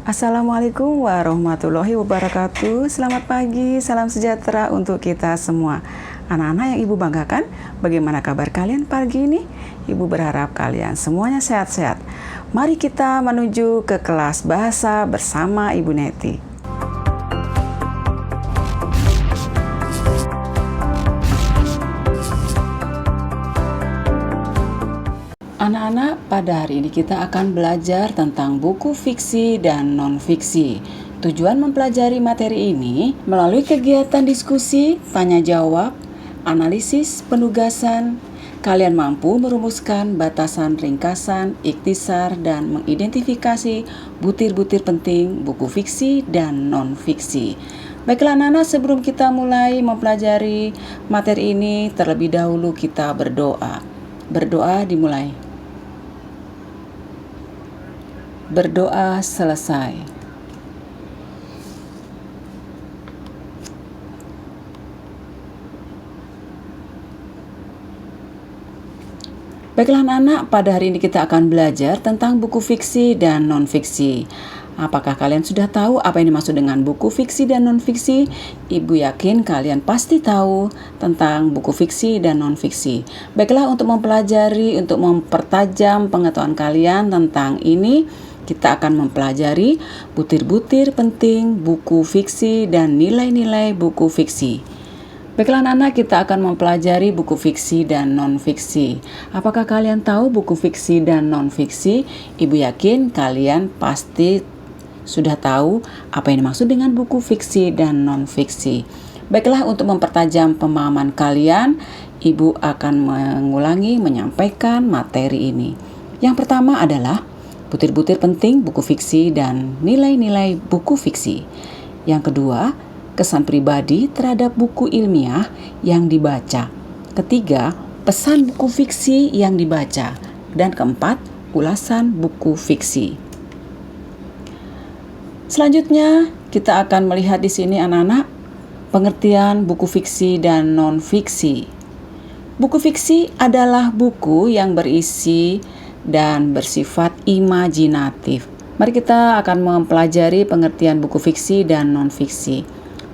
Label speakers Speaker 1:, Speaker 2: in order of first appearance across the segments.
Speaker 1: Assalamualaikum warahmatullahi wabarakatuh. Selamat pagi, salam sejahtera untuk kita semua. Anak-anak yang Ibu banggakan, bagaimana kabar kalian pagi ini? Ibu berharap kalian semuanya sehat-sehat. Mari kita menuju ke kelas bahasa bersama Ibu Neti. Anak-anak, pada hari ini kita akan belajar tentang buku fiksi dan non-fiksi. Tujuan mempelajari materi ini melalui kegiatan diskusi, tanya jawab, analisis, penugasan. Kalian mampu merumuskan batasan ringkasan, ikhtisar, dan mengidentifikasi butir-butir penting buku fiksi dan non-fiksi. Baiklah anak-anak, sebelum kita mulai mempelajari materi ini, terlebih dahulu kita berdoa. Berdoa dimulai. Berdoa selesai. Baiklah anak-anak, pada hari ini kita akan belajar tentang buku fiksi dan non-fiksi. Apakah kalian sudah tahu apa yang dimaksud dengan buku fiksi dan non-fiksi? Ibu yakin kalian pasti tahu tentang buku fiksi dan non-fiksi. Baiklah, untuk mempelajari, untuk mempertajam pengetahuan kalian tentang ini, kita akan mempelajari butir-butir penting buku fiksi dan nilai-nilai buku fiksi. Baiklah anak-anak, kita akan mempelajari buku fiksi dan non-fiksi. Apakah kalian tahu buku fiksi dan non-fiksi? Ibu yakin kalian pasti sudah tahu apa yang dimaksud dengan buku fiksi dan non-fiksi. Baiklah, untuk mempertajam pemahaman kalian, Ibu akan menyampaikan materi ini. Yang pertama adalah butir-butir penting buku fiksi dan nilai-nilai buku fiksi. Yang kedua, kesan pribadi terhadap buku ilmiah yang dibaca. Ketiga, pesan buku fiksi yang dibaca. Dan keempat, ulasan buku fiksi. Selanjutnya, kita akan melihat di sini anak-anak pengertian buku fiksi dan non-fiksi. Buku fiksi adalah buku yang berisi dan bersifat imajinatif. Mari kita akan mempelajari pengertian buku fiksi dan non-fiksi.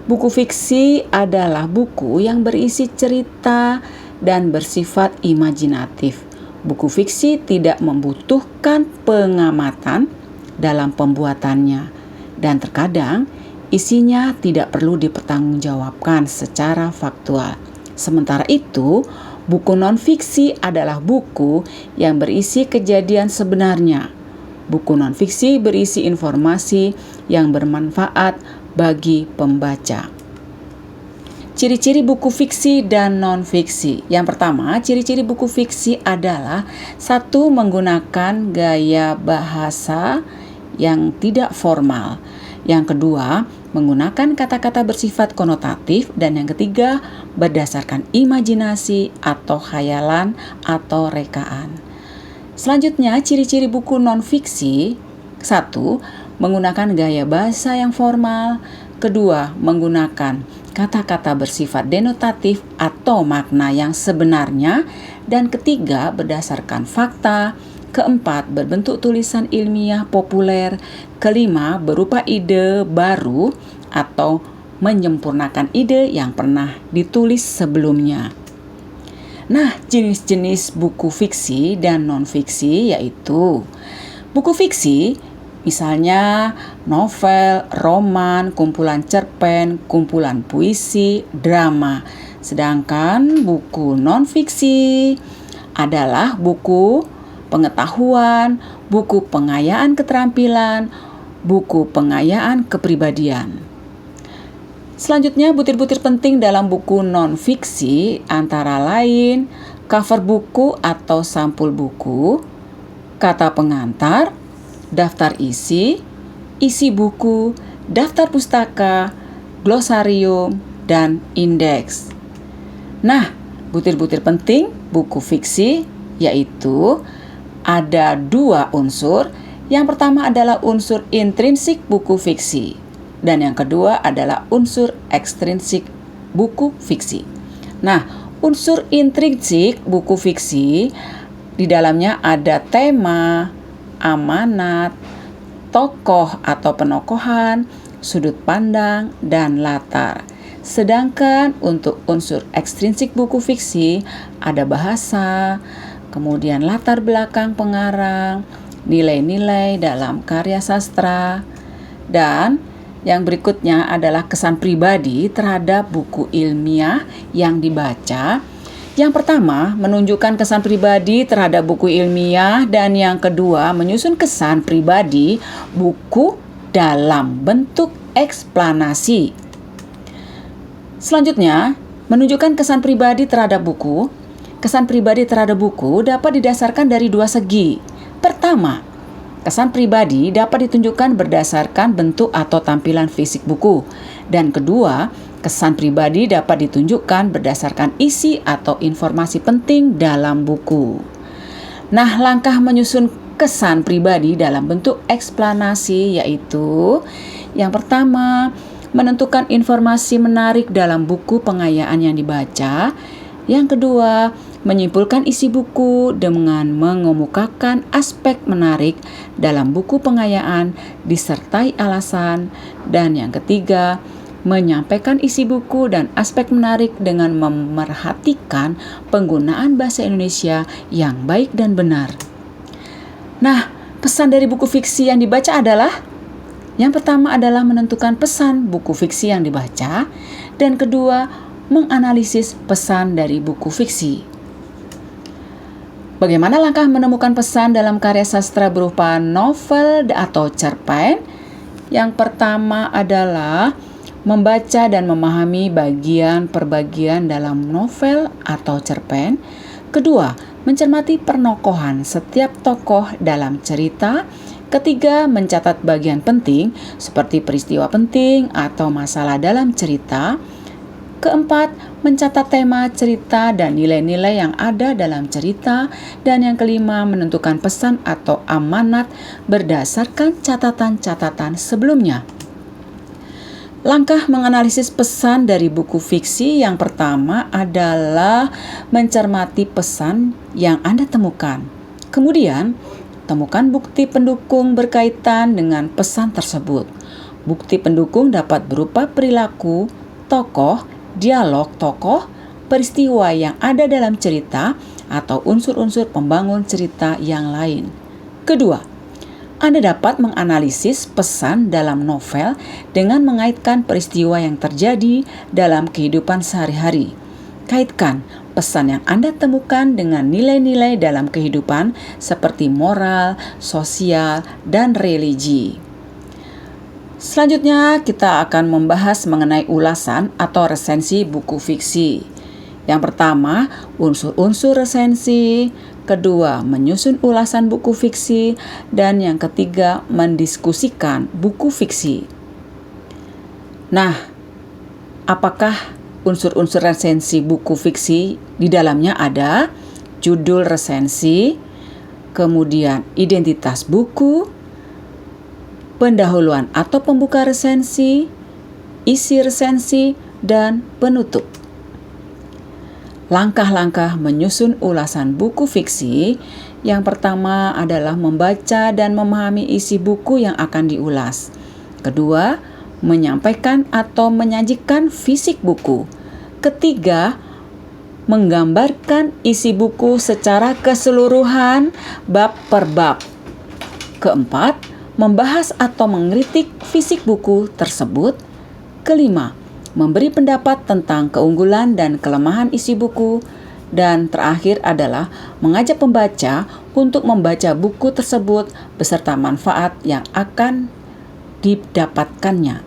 Speaker 1: Buku fiksi adalah buku yang berisi cerita dan bersifat imajinatif. Buku fiksi tidak membutuhkan pengamatan dalam pembuatannya, dan terkadang isinya tidak perlu dipertanggungjawabkan secara faktual. Sementara itu, buku non-fiksi adalah buku yang berisi kejadian sebenarnya. Buku non-fiksi berisi informasi yang bermanfaat bagi pembaca. Ciri-ciri buku fiksi dan non-fiksi. Yang pertama, ciri-ciri buku fiksi adalah 1. Menggunakan gaya bahasa yang tidak formal. Yang kedua, menggunakan kata-kata bersifat konotatif. Dan yang ketiga, berdasarkan imajinasi atau khayalan atau rekaan. Selanjutnya, ciri-ciri buku non-fiksi. 1. Menggunakan gaya bahasa yang formal. Kedua, menggunakan kata-kata bersifat denotatif atau makna yang sebenarnya. Dan ketiga, berdasarkan fakta. Keempat, berbentuk tulisan ilmiah populer. Kelima, berupa ide baru atau menyempurnakan ide yang pernah ditulis sebelumnya. Nah, jenis-jenis buku fiksi dan non-fiksi yaitu buku fiksi, misalnya novel, roman, kumpulan cerpen, kumpulan puisi, drama. Sedangkan buku non-fiksi adalah buku pengetahuan, buku pengayaan keterampilan, buku pengayaan kepribadian. Selanjutnya, butir-butir penting dalam buku non-fiksi antara lain cover buku atau sampul buku, kata pengantar, daftar isi buku, daftar pustaka, glosarium, dan indeks. Nah, butir-butir penting buku fiksi yaitu ada 2 unsur. Yang pertama adalah unsur intrinsik buku fiksi, dan yang kedua adalah unsur ekstrinsik buku fiksi. Nah, unsur intrinsik buku fiksi di dalamnya ada tema, amanat, tokoh atau penokohan, sudut pandang, dan latar. Sedangkan untuk unsur ekstrinsik buku fiksi ada bahasa, kemudian latar belakang pengarang, nilai-nilai dalam karya sastra, dan yang berikutnya adalah kesan pribadi terhadap buku ilmiah yang dibaca. Yang pertama, menunjukkan kesan pribadi terhadap buku ilmiah, dan yang kedua, menyusun kesan pribadi buku dalam bentuk eksplanasi. Selanjutnya, menunjukkan kesan pribadi terhadap buku. Kesan pribadi terhadap buku dapat didasarkan dari dua segi. Pertama, kesan pribadi dapat ditunjukkan berdasarkan bentuk atau tampilan fisik buku. Dan kedua, kesan pribadi dapat ditunjukkan berdasarkan isi atau informasi penting dalam buku. Nah, langkah menyusun kesan pribadi dalam bentuk eksplanasi yaitu yang pertama, menentukan informasi menarik dalam buku pengayaan yang dibaca. Yang kedua, menyimpulkan isi buku dengan mengemukakan aspek menarik dalam buku pengayaan disertai alasan. Dan yang ketiga, menyampaikan isi buku dan aspek menarik dengan memerhatikan penggunaan bahasa Indonesia yang baik dan benar. Nah, pesan dari buku fiksi yang dibaca adalah yang pertama adalah menentukan pesan buku fiksi yang dibaca, dan kedua, menganalisis pesan dari buku fiksi. Bagaimana langkah menemukan pesan dalam karya sastra berupa novel atau cerpen? Yang pertama adalah membaca dan memahami bagian per bagian dalam novel atau cerpen. Kedua, mencermati penokohan setiap tokoh dalam cerita. Ketiga, mencatat bagian penting seperti peristiwa penting atau masalah dalam cerita. Keempat, mencatat tema cerita dan nilai-nilai yang ada dalam cerita. Dan yang kelima, menentukan pesan atau amanat berdasarkan catatan-catatan sebelumnya. Langkah menganalisis pesan dari buku fiksi yang pertama adalah mencermati pesan yang Anda temukan. Kemudian, temukan bukti pendukung berkaitan dengan pesan tersebut. Bukti pendukung dapat berupa perilaku tokoh, dialog tokoh, peristiwa yang ada dalam cerita, atau unsur-unsur pembangun cerita yang lain. Kedua, Anda dapat menganalisis pesan dalam novel dengan mengaitkan peristiwa yang terjadi dalam kehidupan sehari-hari. Kaitkan pesan yang Anda temukan dengan nilai-nilai dalam kehidupan seperti moral, sosial, dan religi. Selanjutnya, kita akan membahas mengenai ulasan atau resensi buku fiksi. Yang pertama, unsur-unsur resensi. Kedua, menyusun ulasan buku fiksi. Dan yang ketiga, mendiskusikan buku fiksi. Nah, apakah unsur-unsur resensi buku fiksi? Di dalamnya ada judul resensi, kemudian identitas buku, pendahuluan atau pembuka resensi, isi resensi, dan penutup. Langkah-langkah menyusun ulasan buku fiksi. Yang pertama adalah membaca dan memahami isi buku yang akan diulas. Kedua, menyampaikan atau menyajikan fisik buku. Ketiga, menggambarkan isi buku secara keseluruhan bab per bab. Keempat, membahas atau mengkritik fisik buku tersebut. Kelima, memberi pendapat tentang keunggulan dan kelemahan isi buku. Dan terakhir adalah mengajak pembaca untuk membaca buku tersebut beserta manfaat yang akan didapatkannya.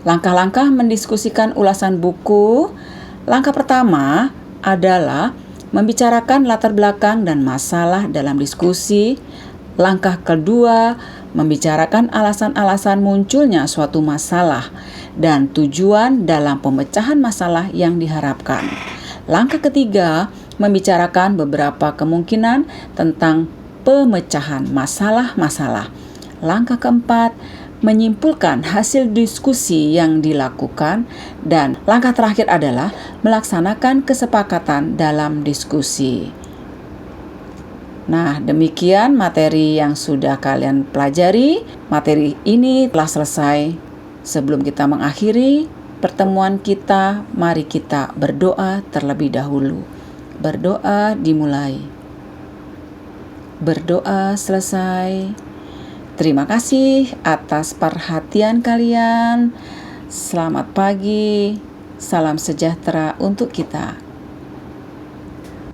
Speaker 1: Langkah-langkah mendiskusikan ulasan buku. Langkah pertama adalah membicarakan latar belakang dan masalah dalam diskusi. Langkah kedua, membicarakan alasan-alasan munculnya suatu masalah dan tujuan dalam pemecahan masalah yang diharapkan. Langkah ketiga, membicarakan beberapa kemungkinan tentang pemecahan masalah-masalah. Langkah keempat, menyimpulkan hasil diskusi yang dilakukan. Dan langkah terakhir adalah melaksanakan kesepakatan dalam diskusi. Nah, demikian materi yang sudah kalian pelajari. Materi ini telah selesai. Sebelum kita mengakhiri pertemuan kita, mari kita berdoa terlebih dahulu. Berdoa dimulai. Berdoa selesai. Terima kasih atas perhatian kalian. Selamat pagi. Salam sejahtera untuk kita.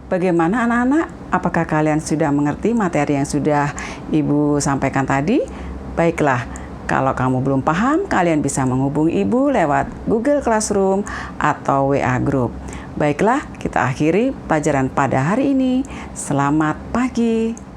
Speaker 1: Bagaimana anak-anak? Apakah kalian sudah mengerti materi yang sudah Ibu sampaikan tadi? Baiklah, kalau kamu belum paham, kalian bisa menghubungi Ibu lewat Google Classroom atau WA Group. Baiklah, kita akhiri pelajaran pada hari ini. Selamat pagi.